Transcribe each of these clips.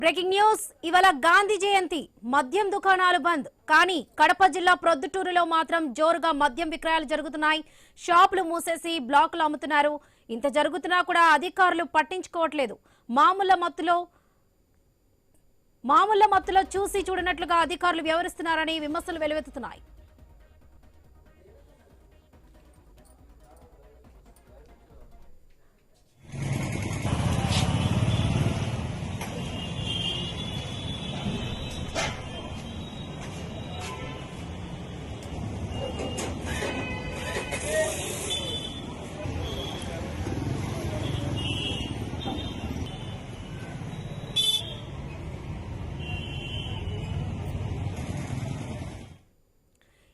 breaking news ఇవాళ గాంధీ జయంతి మద్యం దుకాణాలు బంద్ కానీ కడప జిల్లా ప్రొద్దుటూరులో మాత్రం జోరుగా మద్యం విక్రయాలు జరుగుతున్నాయి షాపులు మూసేసి బ్లాకులు అమ్ముతున్నారు ఇంత జరుగుతున్నా కూడా అధికారులు పట్టించుకోవట్లేదు మామూల మత్తులో చూసి చూడనట్లుగా అధికారులు వ్యవహరిస్తున్నారని విమర్శలు వెలువెత్తుతున్నాయి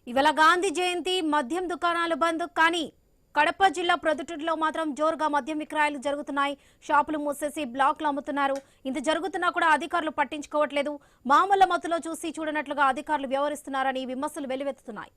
ఇవాళ గాంధీ జయంతి మద్యం దుకాణాలు బంద్ కానీ కడప జిల్లా ప్రొద్దుటూరులో మాత్రం జోరుగా మద్యం విక్రయాలు జరుగుతున్నాయి షాపులు మూసేసి బ్లాక్లు అమ్ముతున్నారు ఇంత జరుగుతున్నా కూడా అధికారులు పట్టించుకోవట్లేదు మామూలు మత్తులో చూసి చూడనట్లుగా అధికారులు వ్యవహరిస్తున్నారని విమర్శలు వెల్లువెత్తుతున్నాయి